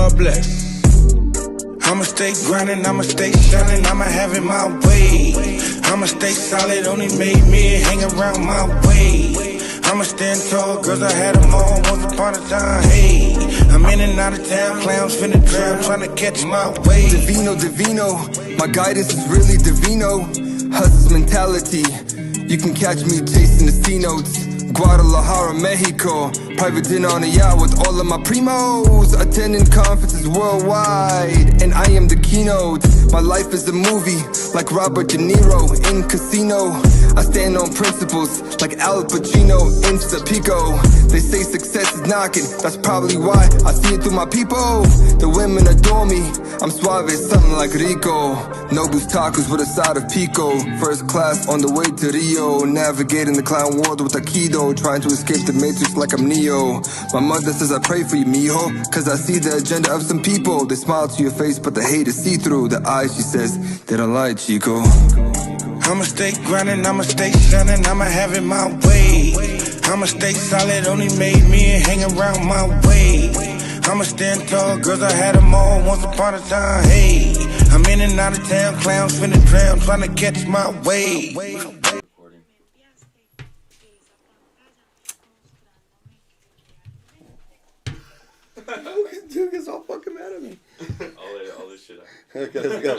God bless. I'ma stay grinding, I'ma stay shining, I'ma have it my way. I'ma stay solid, only made me hang around my way. I'ma stand tall, girls I had them all once upon a time. Hey, I'm in and out of town, clowns finna drown, trying to catch my way. Divino, my guidance is really Divino. Hustle's mentality, you can catch me chasing the C-notes. Guadalajara, Mexico, private dinner on a yacht with all of my primos. Attending conferences worldwide, and I am the keynote. My life is a movie, like Robert De Niro in Casino. I stand on principles, like Al Pacino in Pico. They say success is knocking, that's probably why I see it through my people. The women adore me, I'm suave, something like Rico. Nobu's tacos with a side of pico. First class on the way to Rio, navigating the clown world with Aikido, trying to escape the matrix like I'm Neo. My mother says I pray for you, mijo, cause I see the agenda of some people. They smile to your face, but the hate is see-through. The eyes, she says, they don't lie, Chico. I'ma stay grinding, I'ma stay shining, I'ma have it my way. I'ma stay solid, only made me hang around my way. I'ma stand tall, girls I had them all once upon a time. Hey, I'm in and out of town, clowns finna drown, trying to catch my way. Dude gets all fucking mad at me. all this shit out. Okay, let's go.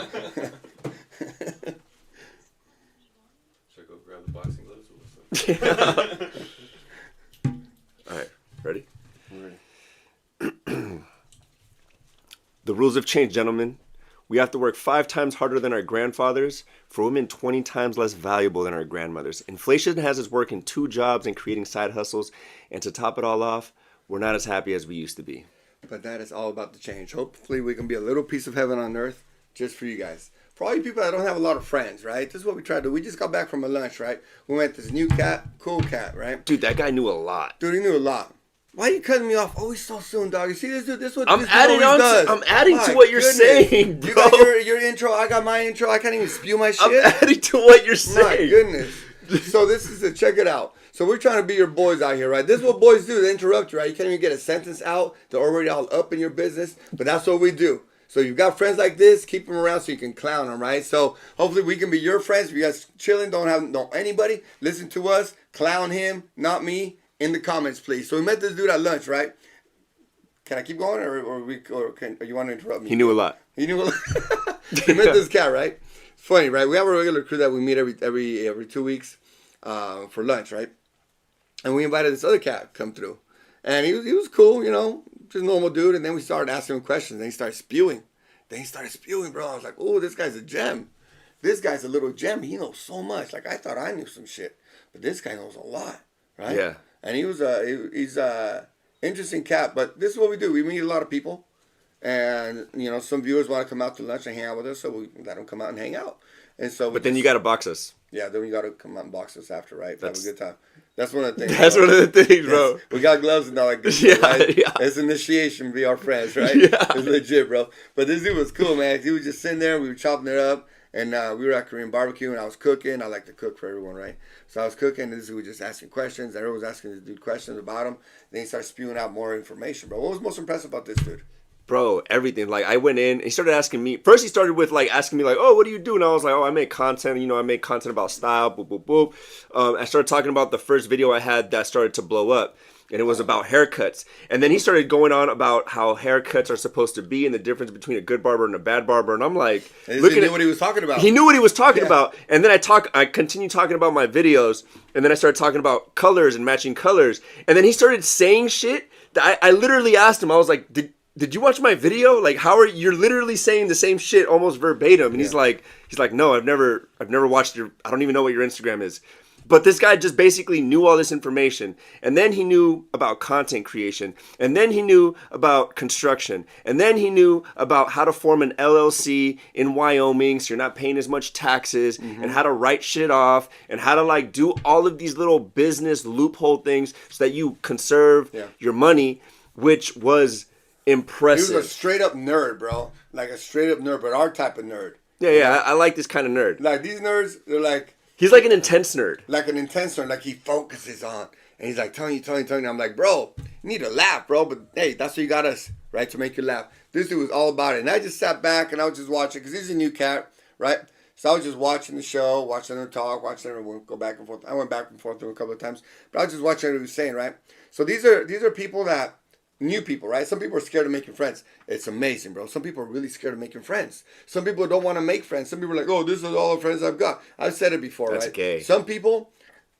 Should I go grab the boxing gloves or what's up? Alright, ready? I'm ready. The rules have changed, gentlemen. We have to work 5 times harder than our grandfathers, for women 20 times less valuable than our grandmothers. Inflation has us working 2 jobs and creating side hustles, and to top it all off, we're not as happy as we used to be. But that is all about to change. Hopefully we can be a little piece of heaven on earth just for you guys. For all you people that don't have a lot of friends, right? This is what we try to do. We just got back from a lunch, right? We met this new cat, cool cat, right? Dude, that guy knew a lot. Dude, he knew a lot. Why are you cutting me off? Always so soon, dog. You see this dude? This is what I'm this dude adding always on. does. I'm adding My to what you're goodness. saying, bro. You got your intro. I got my intro. I can't even spew my shit. I'm adding to what you're My saying. goodness. So this is it. Check it out. So we're trying to be your boys out here, right? This is what boys do. They interrupt you, right? You can't even get a sentence out. They're already all up in your business. But that's what we do. So you've got friends like this, keep them around so you can clown them, right? So hopefully we can be your friends. If you guys chilling, don't know anybody, listen to us, clown him, not me, in the comments, please. So we met this dude at lunch, right? Can I keep going, or you want to interrupt me? He knew a lot. He knew a lot. We met this cat, right? It's funny, right? We have a regular crew that we meet every 2 weeks for lunch, right? And we invited this other cat to come through, and he was cool, you know, just a normal dude. And then we started asking him questions. Then he started spewing. Bro. I was like, oh, this guy's a gem. This guy's a little gem. He knows so much. Like I thought I knew some shit, but this guy knows a lot, right? Yeah. And he's a interesting cat. But this is what we do. We meet a lot of people, and you know, some viewers want to come out to lunch and hang out with us, so we let them come out and hang out. And so, But then you got to box us. Yeah, then you got to come out and box us after, right? Have a good time. That's one of the things. That's one of the things, bro. We got gloves and all that good Yeah, shit, right? yeah. It's initiation, be our friends, right? Yeah. It's legit, bro. But this dude was cool, man. He was just sitting there, we were chopping it up, and we were at Korean barbecue, and I was cooking. I like to cook for everyone, right? So I was cooking, and this dude was just asking questions. Everyone was asking this dude questions about him. Then he started spewing out more information, bro. What was most impressive about this dude? Bro, everything. Like, I went in, he started asking me. First, he started with, like, asking me, like, oh, what do you do? And I was like, oh, I make content. You know, I make content about style, boop, boop, boop. I started talking about the first video I had that started to blow up. And it was about haircuts. And then he started going on about how haircuts are supposed to be and the difference between a good barber and a bad barber. And I'm like, He knew what he was talking about. He knew what he was talking about. And then I continued talking about my videos. And then I started talking about colors and matching colors. And then he started saying shit that I literally asked him. I was like, did you watch my video? Like, you're literally saying the same shit almost verbatim. And he's like, no, I've never watched I don't even know what your Instagram is. But this guy just basically knew all this information. And then he knew about content creation. And then he knew about construction. And then he knew about how to form an LLC in Wyoming so you're not paying as much taxes, and how to write shit off, and how to like do all of these little business loophole things so that you conserve your money, which was impressive. He was a straight up nerd, bro. Like a straight up nerd, but our type of nerd. Yeah, I like this kind of nerd. Like these nerds, they're like... He's like an intense nerd. Like an intense nerd, like he focuses on. And he's like, telling you. I'm like, bro, you need to laugh, bro. But hey, that's what you got us, right? To make you laugh. This dude was all about it. And I just sat back and I was just watching, because he's a new cat, right? So I was just watching the show, watching them talk, watching them go back and forth. I went back and forth to him a couple of times. But I was just watching what he was saying, right? So these are people that, new people, right? Some people are scared of making friends. It's amazing, bro. Some people are really scared of making friends. Some people don't want to make friends. Some people are like, oh, this is all the friends I've got. I've said it before, That's right? gay. Some people,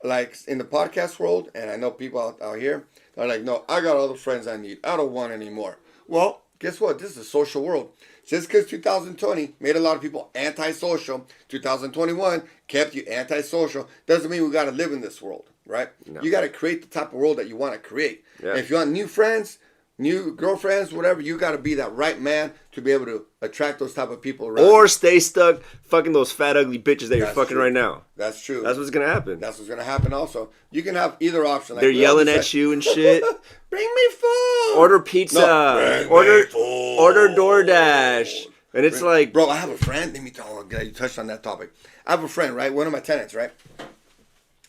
like in the podcast world, and I know people out here, are like, no, I got all the friends I need. I don't want any more. Well, guess what? This is a social world. Just because 2020 made a lot of people antisocial, 2021 kept you antisocial, doesn't mean we got to live in this world, right? No. You got to create the type of world that you want to create. Yeah. And if you want new friends, new girlfriends, whatever, you got to be that right man to be able to attract those type of people around. Or stay stuck fucking those fat, ugly bitches that you're That's fucking true. right now. That's true. That's what's going to happen. That's what's going to happen also. You can have either option. Like They're we always yelling at say, you and shit. Bring me food. Order pizza. No, order bring me food. order DoorDash. And it's like, Bro, I have a friend. Let me tell you, you touched on that topic. I have a friend, right? One of my tenants, right?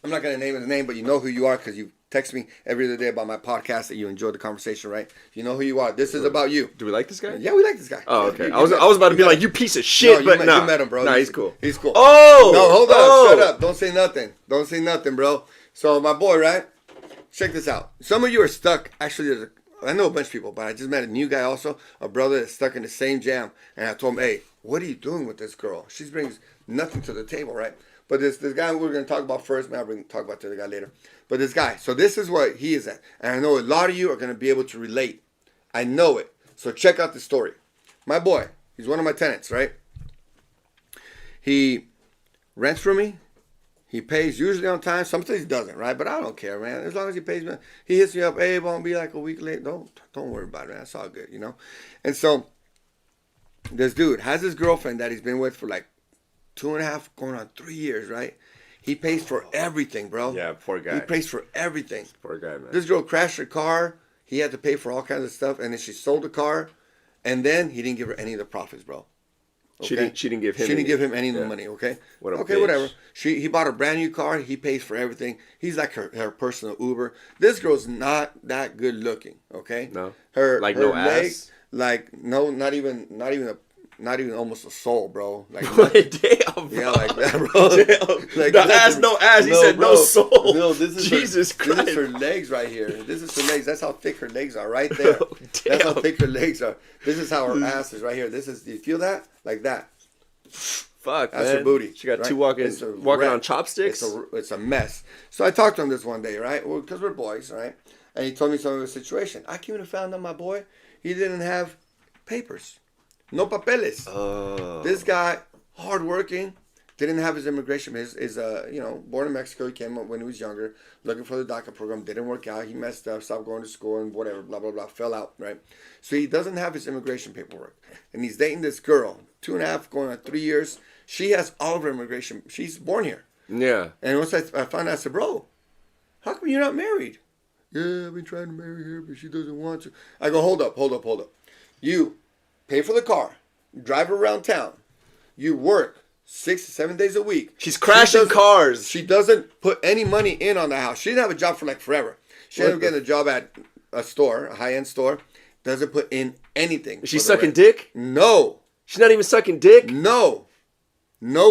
I'm not going to name his name, but you know who you are because you text me every other day about my podcast that you enjoyed the conversation, right? You know who you are. This is about you. do we like this guy? Yeah, we like this guy. Oh, Yeah, okay. you I was met- about to be you like, met- you piece of shit, No, but no. you met him, bro. Nah, he's cool. He's cool. Oh! No, hold on. Oh! Shut up. Don't say nothing. Don't say nothing, bro. So, my boy, right? Check this out. Some of you are stuck. Actually, I know a bunch of people, but I just met a new guy also, a brother that's stuck in the same jam. And I told him, hey, what are you doing with this girl? She brings nothing to the table, right? But this guy we're going to talk about first, man, we'll talk about the other guy later. But this guy, so this is what he is at. And I know a lot of you are going to be able to relate. I know it. So check out the story. My boy, he's one of my tenants, right? He rents for me. He pays usually on time. Sometimes he doesn't, right? But I don't care, man. As long as he pays me, he hits me up. Hey, it won't be like a week late. Don't worry about it, man. That's all good, you know. And so this dude has his girlfriend that he's been with for like 2.5, going on 3 years, right? He pays for everything, bro. Yeah, poor guy. He pays for everything. Poor guy, man. This girl crashed her car. He had to pay for all kinds of stuff, and then she sold the car, and then he didn't give her any of the profits, bro. She didn't give him. She didn't give him any of the Yeah. money. Okay. What a okay, bitch. whatever. He bought a brand new car. He pays for everything. He's like her personal Uber. This girl's not that good looking. Okay. No. Her Like her no leg, ass? like no, not even almost a soul, bro. Like Damn, bro. yeah, like that, bro. Damn. Like, The listen, ass, no ass. He said bro. no soul. No, this is Jesus her, Christ. This is her legs right here. This is her legs. That's how thick her legs are right there. Oh, That's how damn. thick her legs are. This is how her ass is right here. This is. Do you feel that? Like that. Fuck, That's man. her booty. She got right? two walking It's a on wreck. chopsticks. It's a mess. So I talked to him this one day, right? Well, because we're boys, right? And he told me some of the situation. I came to find out my boy, he didn't have papers. No papeles. Oh. This guy, hardworking, didn't have his immigration. His born in Mexico. He came up when he was younger, looking for the DACA program. Didn't work out. He messed up, stopped going to school and whatever, blah, blah, blah. Fell out, right? So he doesn't have his immigration paperwork. And he's dating this girl, 2.5, going on 3 years. She has all of her immigration. She's born here. Yeah. And once I found out, I said, bro, how come you're not married? Yeah, I've been trying to marry her, but she doesn't want to. I go, hold up. You pay for the car. You drive her around town. You work 6 to 7 days a week. She's crashing cars. She doesn't put any money in on the house. She didn't have a job for like forever. She ended up getting a job at a store, a high-end store. Doesn't put in anything. Is she for the sucking rent. dick? No. She's not even sucking dick? No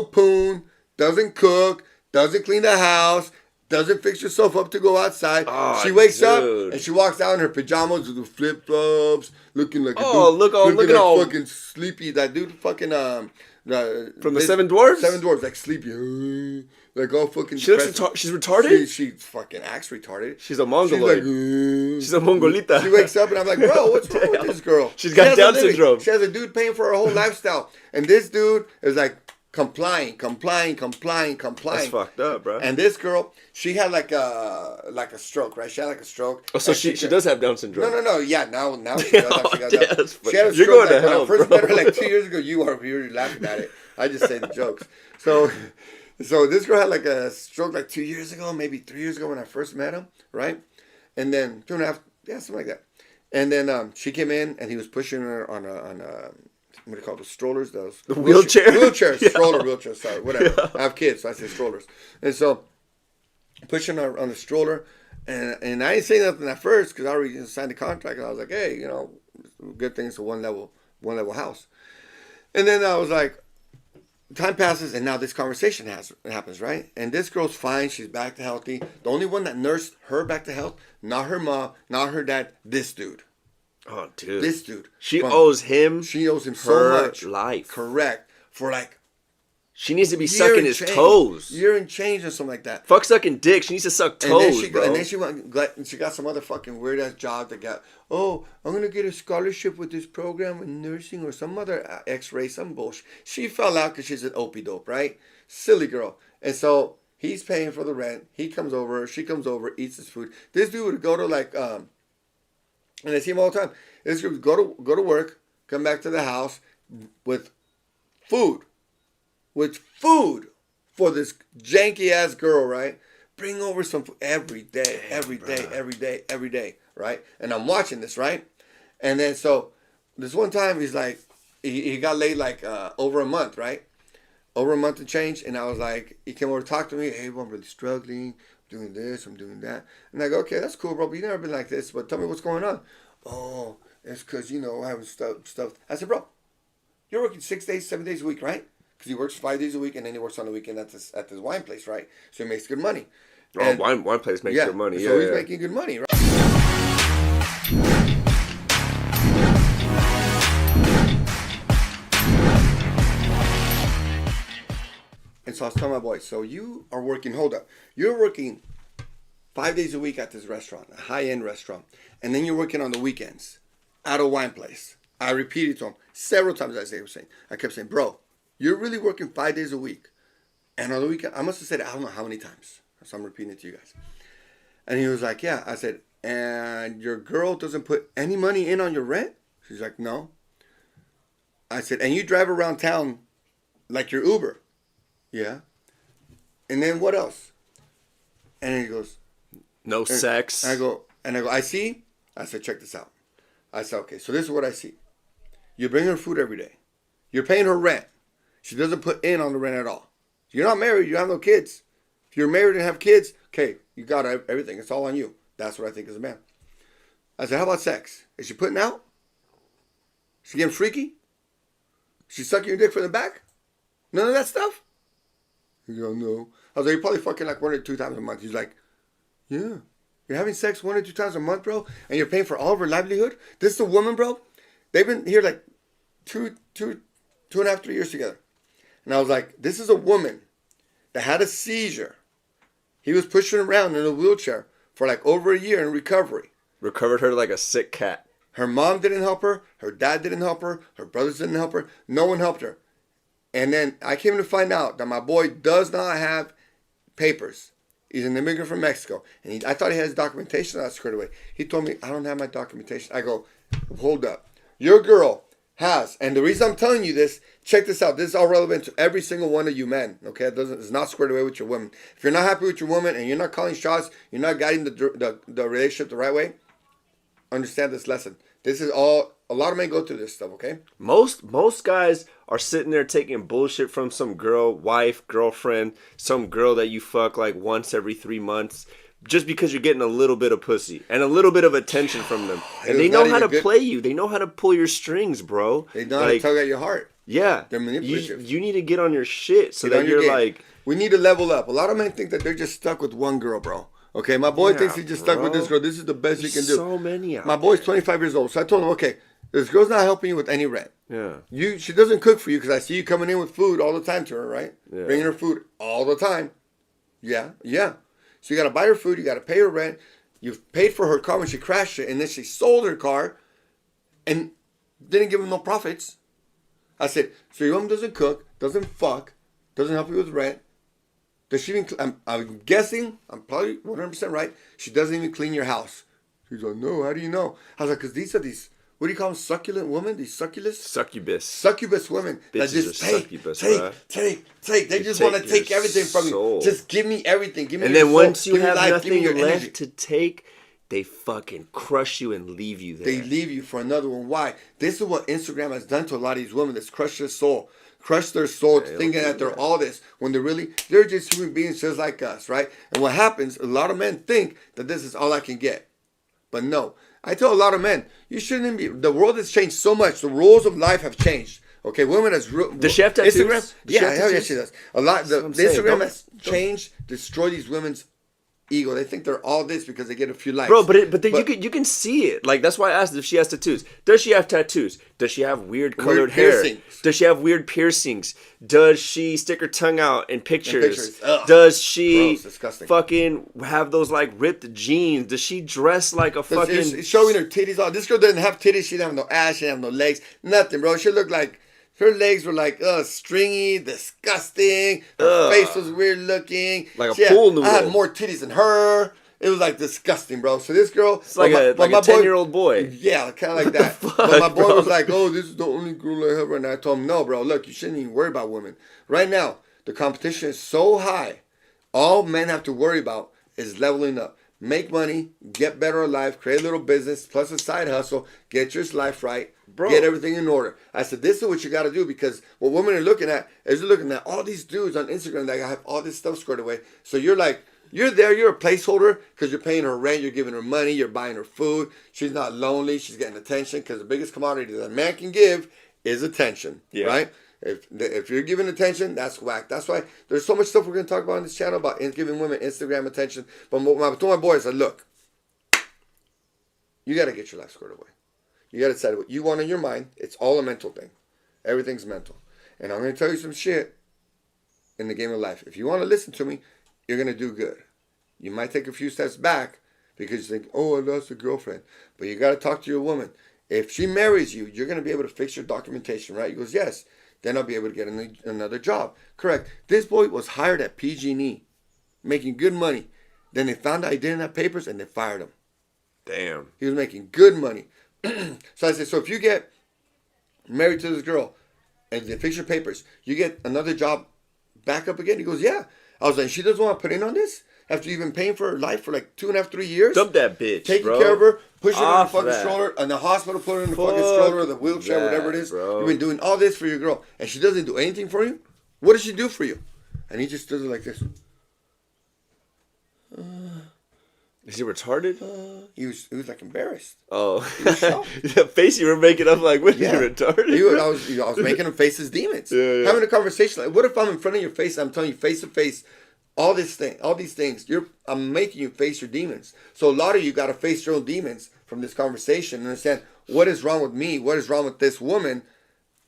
poon, doesn't cook, doesn't clean the house, doesn't fix herself up to go outside. Oh, she wakes up dude. and she walks out in her pajamas with the flip flops, looking like a Oh, dude, looking like all- fucking sleepy. That dude fucking From the Seven Dwarfs? Seven Dwarfs, like sleepy, like all fucking. She looks depressed. she's retarded? She fucking acts retarded. She's a mongoloid. She's She's a mongolita. She wakes up and I'm like, bro, what's wrong with this girl? She's got She has a Down living. syndrome. She has a dude paying for her whole lifestyle. And this dude is like complying. That's fucked up, bro. And this girl, she had like a stroke, right? She had like a stroke. Oh, so And she does have Down syndrome. No. Yeah, now she does. Oh, She got damn, that. that's She had a You're stroke going to like when hell, I first bro. met her like 2 years ago. You were laughing at it. I just say the jokes. So this girl had like a stroke like 2 years ago, maybe 3 years ago when I first met him, right? And then 2.5, yeah, something like that. And then she came in and he was pushing her on a what do you call those strollers? Those The wheelchair? wheelchairs, Yeah. wheelchair. Sorry, whatever. I have kids, so I say strollers. And so pushing her on the stroller, And I didn't say nothing at first because I already signed the contract. And I was like, hey, you know, good thing it's a one level house. And then I was like, time passes, and now this conversation happens, right? And this girl's fine. She's back to healthy. The only one that nursed her back to health, not her mom, not her dad, this dude. Oh, dude. This dude. She owes him so much. Life. Correct. For like she needs to be sucking his toes. Year and change or something like that. Fuck sucking dick. She needs to suck toes, bro. And then she got some other fucking weird ass job that got, oh, I'm going to get a scholarship with this program in nursing or some other x-ray, some bullshit. She fell out because she's an opie dope, right? Silly girl. And so he's paying for the rent. He comes over. She comes over, eats his food. This dude would go to like, and I see him all the time. This dude would go to work, come back to the house with food. With food for this janky ass girl, right? Bring over some food every day, every day, right? And I'm watching this, right? And then so this one time he's like, he got laid like over a month, right? Over a month and change. And I was like, he came over to talk to me. Hey, bro, I'm really struggling. I'm doing this, I'm doing that. And I go, okay, that's cool, bro. But you never been like this. But tell me what's going on. Oh, it's because, you know, I haven't stuff. I said, bro, you're working 6 days, 7 days a week, right? Because he works 5 days a week and then he works on the weekend at this wine place, right? So he makes good money. And, wine place makes good money. So he's making good money, right? And so I was telling my boy, so you are working, hold up. You're working 5 days a week at this restaurant, a high-end restaurant. And then you're working on the weekends at a wine place. I repeated to him several times as I was saying. I kept saying, bro, you're really working 5 days a week. And on the weekend, I must have said it, I don't know how many times. So I'm repeating it to you guys. And he was like, yeah. I said, and your girl doesn't put any money in on your rent? She's like, no. I said, and you drive around town like your Uber? Yeah. And then what else? And he goes, no sex. I go, I see. I said, check this out. I said, okay, so this is what I see. You bring her food every day. You're paying her rent. She doesn't put in on the rent at all. You're not married. You have no kids. If you're married and have kids, okay, you got everything. It's all on you. That's what I think as a man. I said, how about sex? Is she putting out? She getting freaky? She sucking your dick from the back? None of that stuff? He goes, no. I was like, you're probably fucking like 1 or 2 times a month. He's like, yeah. You're having sex 1 or 2 times a month, bro? And you're paying for all of her livelihood? This is a woman, bro. They've been here like 2.5, 3 years together. And I was like, this is a woman that had a seizure. He was pushing her around in a wheelchair for like over a year in recovery. Recovered her like a sick cat. Her mom didn't help her. Her dad didn't help her. Her brothers didn't help her. No one helped her. And then I came to find out that my boy does not have papers. He's an immigrant from Mexico. And I thought he had his documentation not squared away. He told me, I don't have my documentation. I go, hold up. Your girl has, and the reason I'm telling you this, check this out. This is all relevant to every single one of you men. Okay, it's not squared away with your woman. If you're not happy with your woman and you're not calling shots, you're not guiding the relationship the right way, understand this lesson. This is all, a lot of men go through this stuff, okay? Most guys are sitting there taking bullshit from some girl, wife, girlfriend, some girl that you fuck like once every 3 months, just because you're getting a little bit of pussy and a little bit of attention from them. And they know how to play you. They know how to pull your strings, bro. They know how to tug at your heart. Yeah. They're manipulative. You need to get on your shit so that you're like... We need to level up. A lot of men think that they're just stuck with one girl, bro. Okay, my boy thinks he's just stuck with this girl. This is the best he can do. So many out My boy's 25 years old. So I told him, okay, this girl's not helping you with any rent. Yeah. She doesn't cook for you because I see you coming in with food all the time to her, right? Yeah. Bringing her food all the time. Yeah. So you got to buy her food. You got to pay her rent. You've paid for her car when she crashed it. And then she sold her car and didn't give him no profits. I said, so your mom doesn't cook, doesn't fuck, doesn't help you with rent. Does she even, I'm guessing, I'm probably 100% right, she doesn't even clean your house. She's like, no, how do you know? I was like, because these are these, what do you call them, succulent women? These succubus? Succubus women. Bitches that just take. They just want to take everything from you. Just give me everything. Give me and your then soul. once you give have life, nothing give me your left energy. to take, they fucking crush you and leave you there. They leave you for another one. Why? This is what Instagram has done to a lot of these women. That's crushed their soul. Crushed their soul, thinking that they're all this when they're just human beings just like us, right? And what happens, a lot of men think that this is all I can get. But no. I tell a lot of men, you shouldn't be. The world has changed so much. The rules of life have changed. Okay, women has. Does she have tattoos? Instagram? Does she have Hell yeah, tattoos? she does. A lot. The what I'm saying. Instagram has changed, destroyed these women's ego. They think they're all this because they get a few likes. Bro, but you can see it. Like, that's why I asked if she has tattoos. Does she have tattoos? Does she have weird colored hair? piercings. Does she have weird piercings? Does she stick her tongue out in pictures? Ugh. Does she Gross, disgusting. fucking have those like ripped jeans? Does she dress like a fucking? It's showing her titties. All this girl doesn't have titties. She didn't have no ass. She didn't have no legs. Nothing, bro. She looked like her legs were like stringy, disgusting. Her face was weird looking. Like a pool noodle. I had more titties than her. It was like disgusting, bro. So this girl, It's like a 10-year-old boy. Yeah, kind of like that. But my boy was like, "Oh, this is the only girl I have right now." I told him, "No, bro. Look, you shouldn't even worry about women right now. The competition is so high. All men have to worry about is leveling up, make money, get better in life, create a little business, plus a side hustle, get your life right." Bro. Get everything in order. I said, this is what you got to do, because what women are looking at is they're looking at all these dudes on Instagram that have all this stuff squared away. So you're like, you're there, you're a placeholder because you're paying her rent, you're giving her money, you're buying her food. She's not lonely, she's getting attention, because the biggest commodity that a man can give is attention, right? If you're giving attention, that's whack. That's why there's so much stuff we're going to talk about on this channel about giving women Instagram attention. But I told my boys, I said, look, you got to get your life squared away. You got to decide what you want in your mind. It's all a mental thing. Everything's mental. And I'm going to tell you some shit in the game of life. If you want to listen to me, you're going to do good. You might take a few steps back because you think, oh, I lost a girlfriend. But you got to talk to your woman. If she marries you, you're going to be able to fix your documentation, right? He goes, yes. Then I'll be able to get another job. Correct. This boy was hired at PG&E, making good money. Then they found out he didn't have papers and they fired him. Damn. He was making good money. So I said, so if you get married to this girl and they fix your papers, you get another job back up again? He goes, yeah. I was like, she doesn't want to put in on this? After you've been paying for her life for like 2.5, 3 years? Dump that bitch, Taking bro. care of her, pushing her in the Off fucking that. stroller, in the hospital, put her in the fucking Fuck stroller or the wheelchair, that, whatever it is. bro. You've been doing all this for your girl, and she doesn't do anything for you? What does she do for you? And he just does it like this. Is he retarded? He was like embarrassed. Oh, shocked. the face you were making up like, what? Yeah. You retarded? I was making him face his demons. Yeah. Having a conversation like, what if I'm in front of your face and I'm telling you face to face all these things. I'm making you face your demons. So a lot of you got to face your own demons from this conversation and understand what is wrong with me, what is wrong with this woman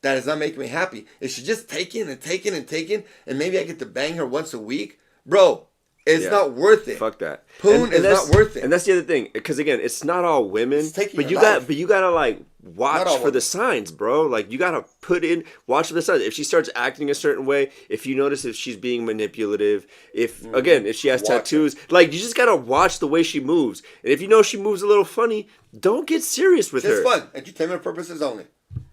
that is not making me happy. Is she just taking and taking and taking, and maybe I get to bang her once a week? Bro, it's Yeah. not worth it. Fuck that. Poon is that's- not worth it. And that's the other thing, because again, it's not all women. It's taking But your you life. gotta like watch Not all for women. the signs, bro. Like you gotta watch for the signs. If she starts acting a certain way, if you notice if she's being manipulative, if she has Watch tattoos, like you just gotta watch the way she moves. And if you know she moves a little funny, don't get serious with It's her. fun. Entertainment purposes only.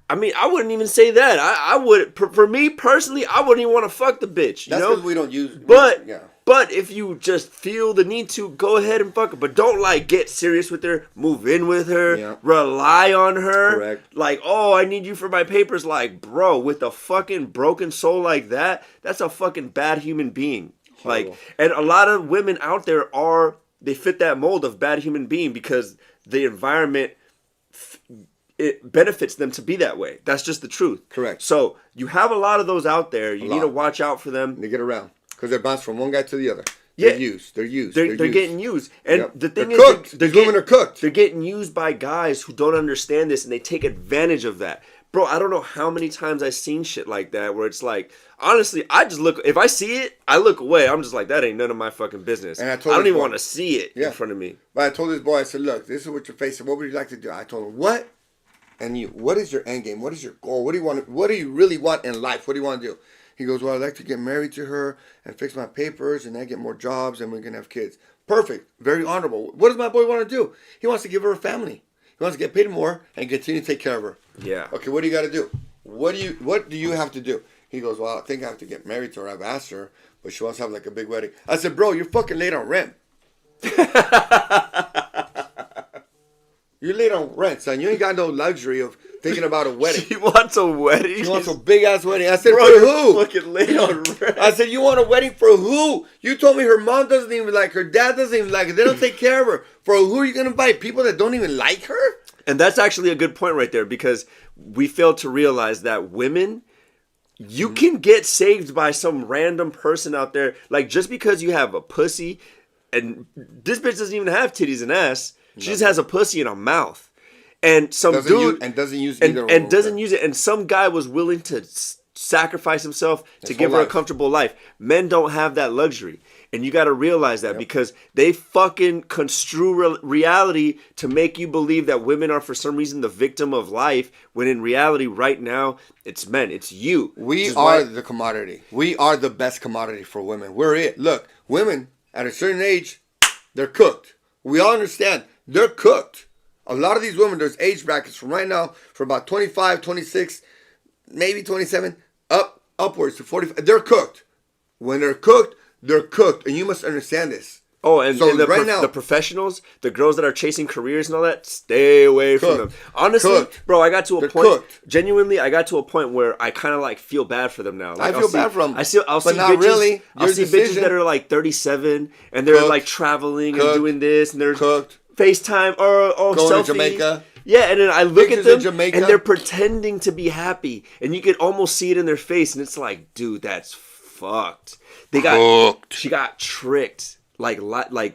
I mean, I wouldn't even say that. I would, for me personally, I wouldn't even want to fuck the bitch. You That's know, because we don't use. But yeah. but if you just feel the need to, go ahead and fuck her. But don't like get serious with her, move in with her, Yeah. rely on her. Correct. Like, oh, I need you for my papers. Like, bro, with a fucking broken soul like that, that's a fucking bad human being. Horrible. Like, and a lot of women out there they fit that mold of bad human being because the environment it benefits them to be that way. That's just the truth. Correct. So you have a lot of those out there. You need lot. to watch out for them. They get around because they're bounced from one guy to the other. Yeah. They're used. They're used. They're used. getting used. And Yep. the thing They're is, cooked. These women are cooked. They're getting used by guys who don't understand this and they take advantage of that. Bro, I don't know how many times I've seen shit like that where it's like, honestly, I just look, if I see it, I look away. I'm just like, that ain't none of my fucking business. And I I told don't this even boy- want to see it Yeah. in front of me. But I told this boy, I said, look, this is what you're facing. What would you like to do? I told him, what? And you, what is your end game? What is your goal? What do you want? What do you really want in life? What do you want to do? He goes, well, I'd like to get married to her and fix my papers and then get more jobs and we can have kids. Perfect. Very honorable. What does my boy want to do? He wants to give her a family. He wants to get paid more and continue to take care of her. Yeah. Okay, what do you got to do? What do you have to do? He goes, well, I think I have to get married to her. I've asked her, but she wants to have like a big wedding. I said, bro, you're fucking late on rent. You're late on rent, son. You ain't got no luxury of thinking about a wedding. She wants a wedding. She wants a big ass wedding. I said, Bro, for you're who? fucking late on rent. I said, you want a wedding for who? You told me her mom doesn't even like her, dad doesn't even like her. They don't take care of her. For who are you gonna invite? People that don't even like her? And that's actually a good point right there, because we fail to realize that women, you can get saved by some random person out there. Like, just because you have a pussy, and this bitch doesn't even have titties and ass, she just has a pussy and a mouth. And some dude doesn't use and, either and one. doesn't use it, and some guy was willing to sacrifice himself to give her a comfortable life. Men don't have that luxury, and you got to realize that, because they fucking construe reality to make you believe that women are for some reason the victim of life, when in reality right now it's men, it's you. We are the commodity. We are the best commodity for women. We're it. Look, women at a certain age, they're cooked. We all understand they're cooked. A lot of these women, there's age brackets from right now, from about 25, 26, maybe 27, upwards to 45. They're cooked. When they're cooked, and you must understand this. Oh, and, so and now, the professionals, the girls that are chasing careers and all that, stay away from them. Honestly, bro, I got to a point. Genuinely, I got to a point where I kind of like feel bad for them now. Like, I feel bad for them. I'll see not bitches. Really. I'll see bitches that are like 37 and they're like traveling and doing this, and they're FaceTime or going selfie. to Jamaica. Yeah, and then I look at them Jamaica. and they're pretending to be happy, and you can almost see it in their face, and it's like, dude, that's fucked. She got tricked. Like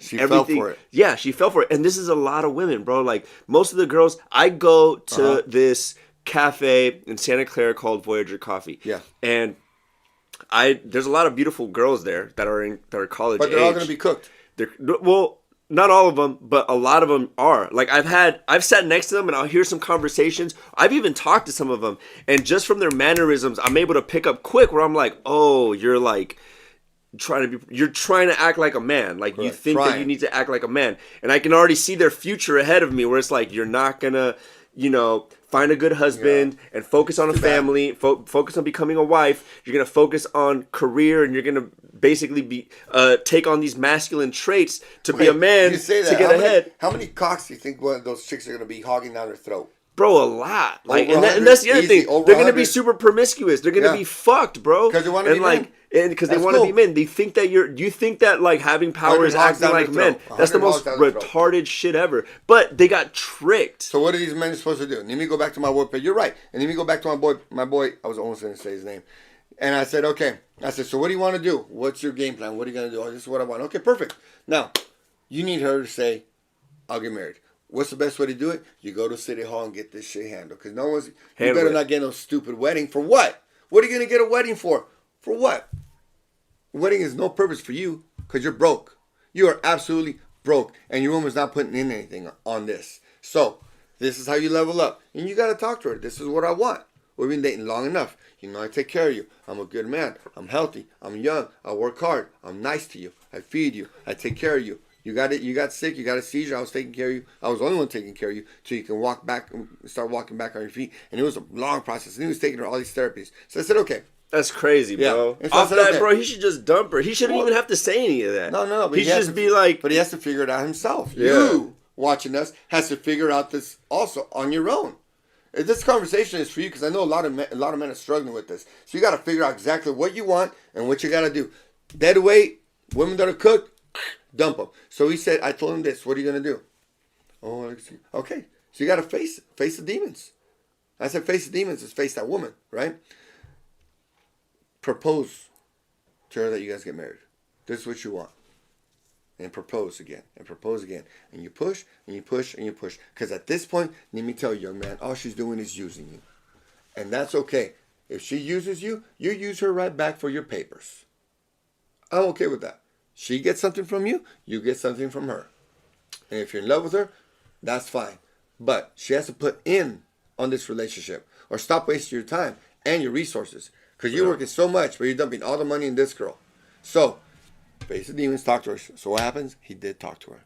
she everything. fell for it. Yeah, she fell for it. And this is a lot of women, bro. Like, most of the girls, I go to this cafe in Santa Clara called Voyager Coffee. Yeah. And there's a lot of beautiful girls there that are college age. But they're all gonna be cooked. Well, not all of them, but a lot of them are. Like, I've sat next to them and I'll hear some conversations. I've even talked to some of them, and just from their mannerisms, I'm able to pick up quick where I'm like, oh, you're like you're trying to act like a man. Like, you think that you need to act like a man. And I can already see their future ahead of me, where it's like, you're not gonna, find a good husband and focus on a family, focus on becoming a wife. You're gonna focus on career, and you're gonna basically be take on these masculine traits to be a man to get ahead. How many cocks do you think one of those chicks are gonna be hogging down their throat? Bro, a lot. Like, and that's the other thing. They're gonna be super promiscuous. They're gonna be fucked, bro. Because they want to be men. And because they want to be men. They think that you think that like having power is acting like men. That's the most retarded shit ever. But they got tricked. So what are these men supposed to do? Let me go back to my boy. You're right. And let me go back to my boy. I was almost gonna say his name. And I said, okay. I said, so what do you want to do? What's your game plan? What are you gonna do? Oh, this is what I want. Okay, perfect. Now, you need her to say, I'll get married. What's the best way to do it? You go to City Hall and get this shit handled. Because you better not get no stupid wedding. For what? What are you going to get a wedding for? For what? A wedding is no purpose for you because you're broke. You are absolutely broke. And your woman's not putting in anything on this. So, this is how you level up. And you got to talk to her. This is what I want. We've been dating long enough. You know I take care of you. I'm a good man. I'm healthy. I'm young. I work hard. I'm nice to you. I feed you. I take care of you. You got it. You got sick. You got a seizure. I was taking care of you. I was the only one taking care of you so you can walk back, start walking back on your feet. And it was a long process. And he was taking her all these therapies. So I said, okay. That's crazy, bro. Yeah. So off that, bro, he should just dump her. He shouldn't even have to say any of that. No. But he should just be like. But he has to figure it out himself. Yeah. You watching us has to figure out this also on your own. This conversation is for you because I know a lot of men are struggling with this. So you got to figure out exactly what you want and what you got to do. Dead weight, women that are cooked, dump them. So he said, I told him this. What are you going to do? Oh, okay. So you got to face the demons. I said face the demons is face that woman, right? Propose to her that you guys get married. This is what you want. And propose again. And propose again. And you push, and you push, and you push. Because at this point, let me tell you, young man, all she's doing is using you. And that's okay. If she uses you, you use her right back for your papers. I'm okay with that. She gets something from you, you get something from her. And if you're in love with her, that's fine. But she has to put in on this relationship. Or stop wasting your time and your resources. Because you're working so much, but you're dumping all the money in this girl. So, face the demons, talk to her. So what happens? He did talk to her.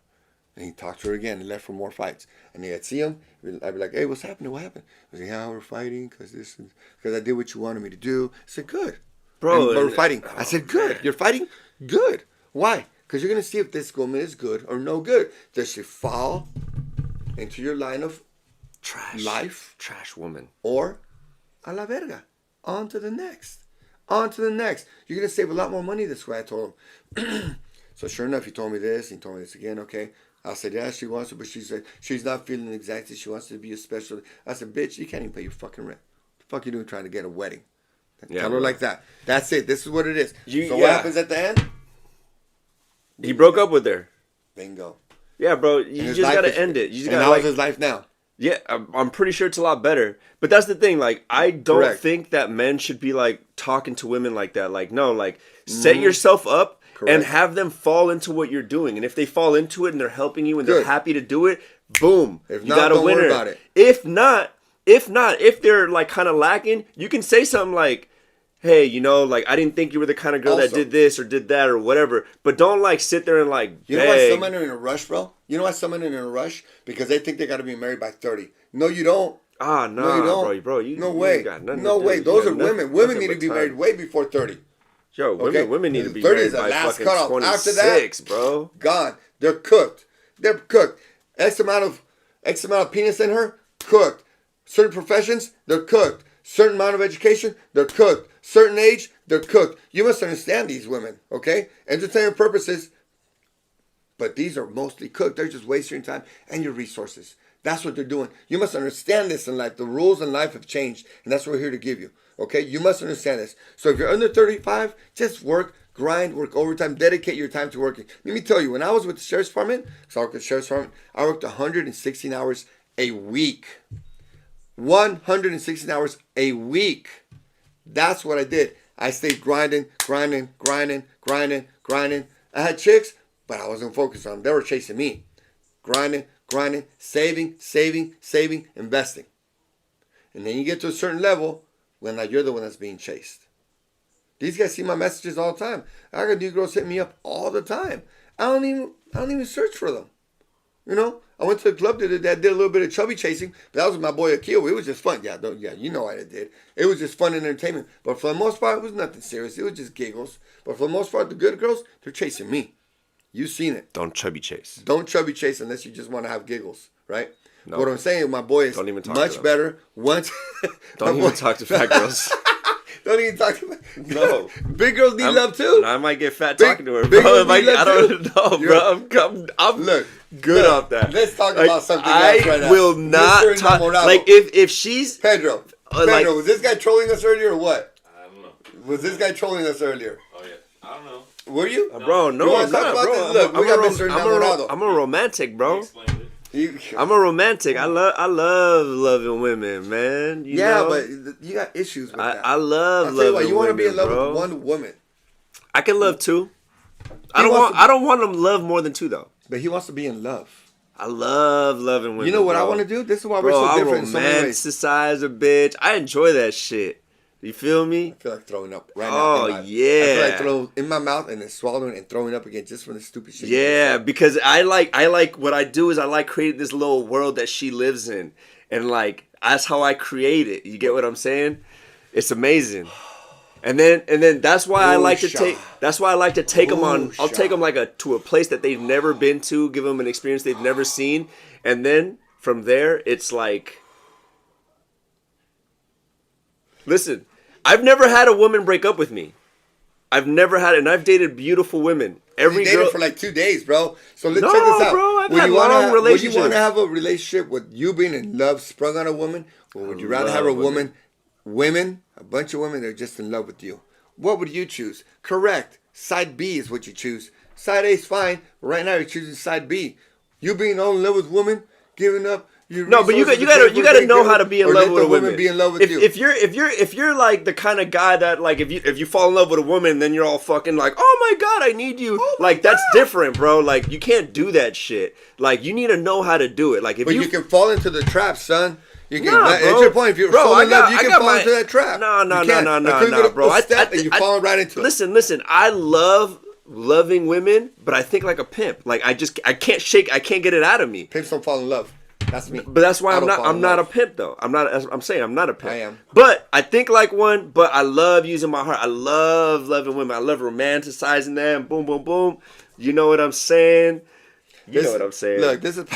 And he talked to her again and left for more fights. And I'd see him. I'd be like, hey, what's happening? What happened? I was like, yeah, we're fighting because I did what you wanted me to do. I said, good. Bro. But we're fighting. I said, good. You're fighting? Good. Why? Because you're going to see if this woman is good or no good. Does she fall into your line of Trash. life, Trash woman. or a la verga. On to the next. On to the next. You're going to save a lot more money this way, I told him. So sure enough, he told me this. He told me this again. Okay. I said, yeah, she wants to, but she said she's not feeling exactly. She wants to be a special. I said, bitch, you can't even pay your fucking rent. The fuck you doing trying to get a wedding? Yeah, Tell her bro. like that. That's it. This is what it is. You- So yeah. what happens at the end? He broke up with her. Bingo. Yeah, bro. And You his just life gotta is- end it. You just and gotta how's like. his life now? Yeah, I'm pretty sure it's a lot better. But that's the thing. Like, I don't Correct. think that men should be like talking to women like that. Like, no, like set yourself up and Correct. have them fall into what you're doing. And if they fall into it and they're helping you and they're Good. happy to do it, boom, If you not, got a don't worry winner. about it. If not, if they're like kind of lacking, you can say something like, hey, you know, like I didn't think you were the kind of girl that Also- did this or did that or whatever. But don't like sit there and like You know why beg. some men are in a rush, bro? You know why some men are in a rush? Because they think they got to be married by 30. No, you don't. Ah, No, nah, you don't. bro. You, no you way. ain't got nothing No to do. way. You Those got are nothing- women. Women nothing need to but be time. married way before 30. Yo, Okay? women need to be 30 married is the by last fucking cutoff. 26, After that, bro. Gone. They're cooked. They're cooked. X amount of penis in her, cooked. Certain professions, they're cooked. Certain amount of education, they're cooked. Certain age, they're cooked. You must understand these women, okay? Entertainment purposes, but these are mostly cooked. They're just wasting your time and your resources. That's what they're doing. You must understand this in life. The rules in life have changed, and that's what we're here to give you. Okay? You must understand this. So if you're under 35, just work, grind, work overtime, dedicate your time to working. Let me tell you, when I was with the Sheriff's Department, so I worked at the Sheriff's Department, I worked 116 hours a week. 116 hours a week. That's what I did. I stayed grinding. I had chicks, but I wasn't focused on them. They were chasing me. Grinding, saving, investing. And then you get to a certain level when like you're the one that's being chased. These guys see my messages all the time. I got new girls hitting me up all the time. I don't even search for them. You know, I went to the club the other day. I did a little bit of chubby chasing, but that was with my boy Akil. It was just fun. Yeah, you know what I did. It was just fun and entertainment. But for the most part, it was nothing serious. It was just giggles. But for the most part, the good girls, they're chasing me. You've seen it. Don't chubby chase. Don't chubby chase unless you just want to have giggles, right? No. What I'm saying, my boy is Don't even talk to much them. better once. Don't even talk to fat girls. Don't even talk to me. No. Big girls need love too. I might get fat Big- talking to her, big bro. girls Like, need love I don't too. know, bro. I'm Look, good look, off that. let's talk Like, about something I else right now. will not Mr. talk. Enamorado. Like if she's Pedro, like- was this guy trolling us earlier or what? I don't know. Was this guy trolling us earlier? Oh yeah. I don't know. Were you? bro, You no, wanna I'm talk not, about bro. this? Look, we got Mr. Enamorado. I'm a romantic, He bro. explained it. I'm a romantic. I love loving women, man. You yeah, know? but you got issues with that. I love I'll tell you loving what, you want to women, be in love bro. with one woman, I can love two. He wants to- I don't want them to love more than two though. but he wants to be in love. I love loving women. You know what I bro. want to do? This is why we're Bro, so I different in so many ways. romanticize a bitch. I enjoy that shit. You feel me? I feel like throwing up right now. Oh, I feel yeah. like throwing in my mouth and then swallowing and throwing up again just from the stupid shit. Yeah, because I like what I do is I like creating this little world that she lives in, and like that's how I create it. You get what I'm saying? It's amazing. And then that's why I like to Woosha. take. That's why I like to take them on. I'll Woosha. take them like to a place that they've never been to, give them an experience they've never seen, and then from there it's like, listen, I've never had a woman break up with me. I've never had it, and I've dated beautiful women. Every You dated girl for like 2 days, bro. So let's No, check this out. bro, I've Would had you wanna long have, Would you relationships. want to have a relationship with you being in love sprung on a woman? Or would you rather have a love woman, a bunch of women that are just in love with you? What would you choose? Correct. Side B is what you choose. Side A is fine. Right now you're choosing side B. You being all in love with women, giving up your No, but you resources got to you got to know girl, how to be in or love let with the a woman woman. be in love with if, you. if you're like the kind of guy that like if you fall in love with a woman, then you're all fucking like, oh my god, I need you. Like that's different, bro. Like you can't do that shit. Like you need to know how to do it. Like if But you can fall into the trap, son. You can. Nah, That's bro. your point. If you're Bro, so in I got- love, you I can got fall my- into that trap. No, You can't. no, bro. Step and you fall right into it. Listen. I love loving women, but I think like a pimp. Like I can't get it out of me. Pimps don't fall in love. That's me. But that's why I I'm don't not. fall in I'm not a love. pimp though. I'm saying I'm not a pimp. I am. But I think like one. But I love using my heart. I love loving women. I love romanticizing them. Boom, boom, boom. You know what I'm saying? You know what I'm saying? Look, this is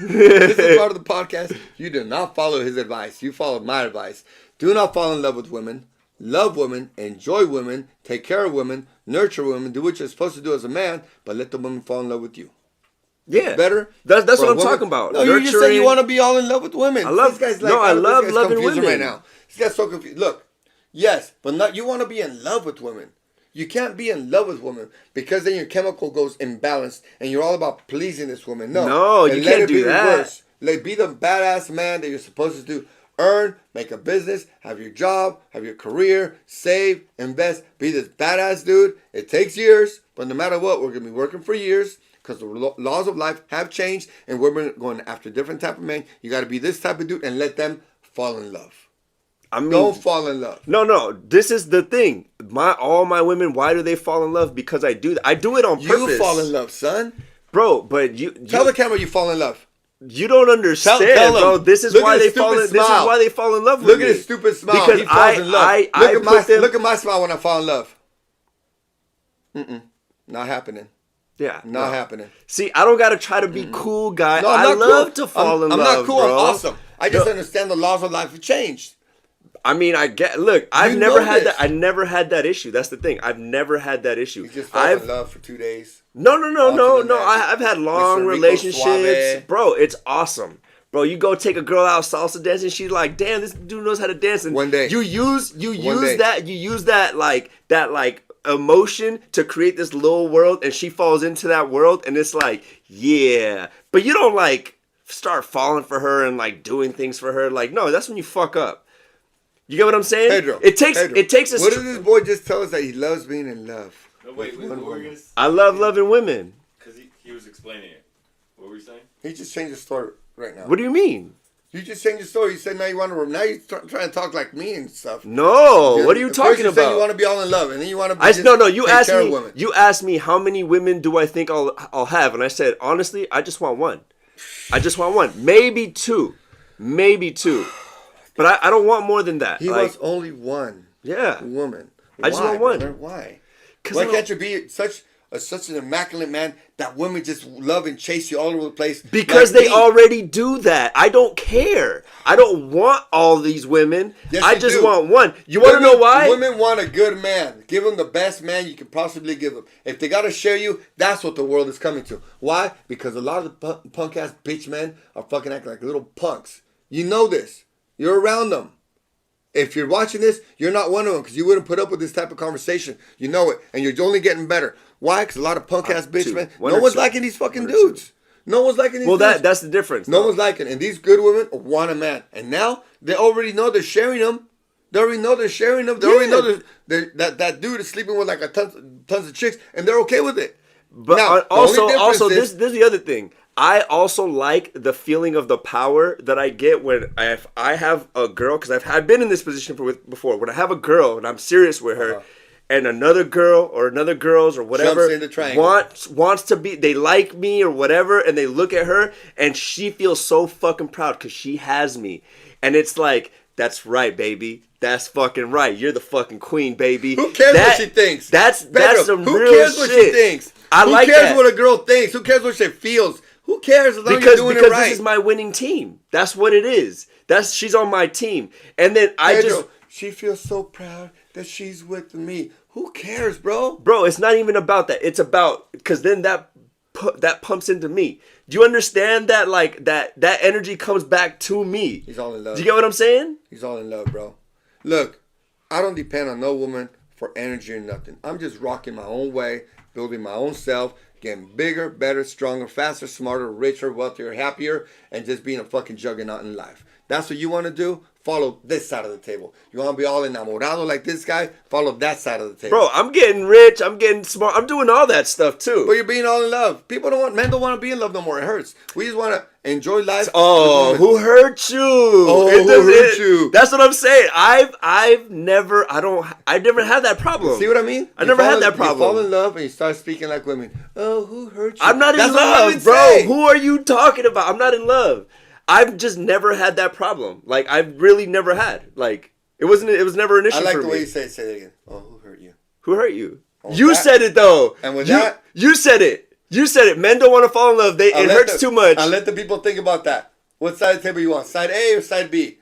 This is part of the podcast. You did not follow his advice. You followed my advice. Do not fall in love with women. Love women. Enjoy women. Take care of women. Nurture women. Do what you're supposed to do as a man, but let the women fall in love with you. Yeah, Better. That's for what a I'm woman. talking about. No, you just said you Nurturing. want to be all in love with women. I love- This guy's no, I love this guy's loving confusing women. right now. This guy's so confused. Look, yes, but not. You want to be in love with women. You can't be in love with women because then your chemical goes imbalanced and you're all about pleasing this woman. No, you And can't let it do be that. reversed. Like, be the badass man that you're supposed to do. Earn, make a business, have your job, have your career, save, invest, be this badass dude. It takes years, but no matter what, we're going to be working for years because the laws of life have changed and we're going after different type of men. You got to be this type of dude and let them fall in love. I mean, Don't fall in love. no. This is the thing. All my women, why do they fall in love? Because I do that. I do it on purpose. You fall in love, son. Bro. But you Tell the camera you fall in love. you don't understand, Tell bro. them. This is Look why at they his fall. stupid This is smile. why they fall in love with Look me. at his stupid smile. Because He falls in love. I put them. Look at my smile when I fall in love. Not happening. Yeah, Not happening. See, I don't gotta try to be cool, guy. No, I'm I not love cool. to fall in I'm love. not cool. Bro. I'm awesome. I just No. understand the laws of life have changed. I mean, I get. Look, I've You never know had this. that. I never had that issue. That's the thing. I've never had that issue. You just fall in love for 2 days. No. On to the next. I've had long Mr. Rico relationships, Suave. bro. It's awesome, bro. You go take a girl out salsa dancing. She's like, damn, this dude knows how to dance. And One day. you use day. that like emotion to create this little world, and she falls into that world, and it's like, yeah. But you don't like start falling for her and like doing things for her. Like, no, that's when you fuck up. You get what I'm saying? Pedro. It takes Pedro, a What did this boy just tell us that he loves being in love? No, wait, what were we gonna say? I love loving women. Because he was explaining it. What were you saying? He just changed the story right now. What do you mean? You just changed the story. You said now you want to. Now you're trying to talk like me and stuff. No, what are you First talking you said about? you want to be all in love, and then you want to. You asked me. You asked me how many women do I think I'll have, and I said honestly, I just want one. I just want one, maybe two. But I don't want more than that. He like, wants only one. Yeah. Woman. I just Why, want one. brother? Why? 'Cause Why I don't- can't you be such an immaculate man that women just love and chase you all over the place? Because like they me? already do that. I don't care. I don't want all these women. Yes, I you just do. want one. You want to know why? Women want a good man. Give them the best man you can possibly give them. If they gotta share you, that's what the world is coming to. Why? Because a lot of the punk ass bitch men are fucking acting like little punks. You know this. You're around them. If you're watching this, you're not one of them because you wouldn't put up with this type of conversation. You know it, and you're only getting better. Why? Because a lot of punk ass bitch two. men. One No or one's two. liking these fucking One or two. dudes. No one's liking these Well, dudes. that's the difference. No though. one's liking, and these good women want a man, and now they already know they're sharing them. They already know they're sharing them. They already Yeah. know that dude is sleeping with like tons of chicks, and they're okay with it. But Now, the also, only difference is- this is the other thing. I also like the feeling of the power that I get when I have a girl, because I've been in this position before. When I have a girl and I'm serious with her, and another girl or another girls or whatever Jumps in the triangle. wants to be, they like me or whatever, and they look at her and she feels so fucking proud because she has me, and it's like, that's right, baby. That's fucking right. You're the fucking queen, baby. Who cares what she thinks? That's Pedro, some who real cares what she shit. thinks? I Who like cares that. what a girl thinks? Who cares what she feels? Who cares as long as because you're doing because it right? this is my winning team. That's what it is. She's on my team, and then Pedro, she feels so proud that she's with me. Who cares, bro? bro, it's not even about that. It's about, because then that pumps into me. Do you understand that? Like that energy comes back to me. He's all in love. Do you get what I'm saying? He's all in love, bro. Look, I don't depend on no woman for energy or nothing. I'm just rocking my own way, building my own self, getting bigger, better, stronger, faster, smarter, richer, wealthier, happier, and just being a fucking juggernaut in life. That's what you want to do? Follow this side of the table. You want to be all enamorado like this guy? Follow that side of the table. Bro, I'm getting rich. I'm getting smart. I'm doing all that stuff too. But you're being all in love. Men don't want to be in love no more. It hurts. We just want to enjoy life. Oh, with women. who hurt you? Oh, It who doesn't- hurt you? That's what I'm saying. I've never had that problem. See what I mean? I never had that You problem. fall in love and you start speaking like women. Oh, who hurt you? I'm not in That's what love, women bro. say. Who are you talking about? I'm not in love. I've just never had that problem. Like, I've really never had. Like, it was never an issue I like for the me. way you say it. Say it again. Oh, who hurt you? Who hurt you? With you that- said it though. and with you, that- you said it. You said it. Men don't want to fall in love. It hurts too much. I'll let the people think about that. What side of the table you want? Side A or side B?